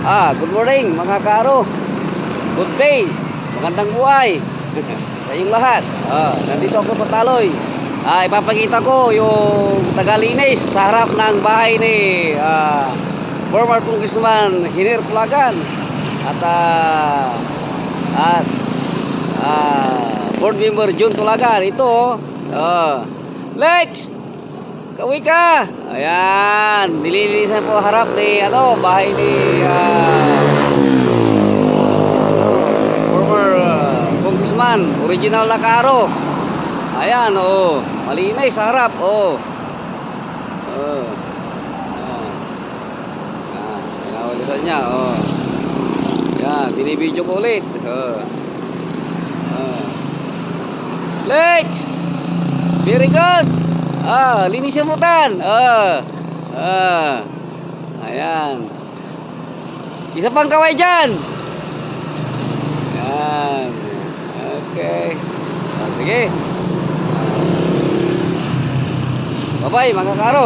Good morning mga karo. Good day. Magandang buhay sa inyong lahat. Nandito ako sa Taloy. Ipapakita ko yung tagalinis sa harap ng bahay ni former Congressman Hiner Tulagan at board member John Tulagan. Ito Lex, kaway ka. Ayan, nililinisan po harap ni bahay ni former Congressman original na karo. Ayan, malinis sa harap. Pinawalisan niya. Yan, binibidyo ko ulit. Lex, very good. Linisin mo tan. Ayan. Isa pang kaway dyan. Ayan. Okay. Sige. Bye-bye mga karo.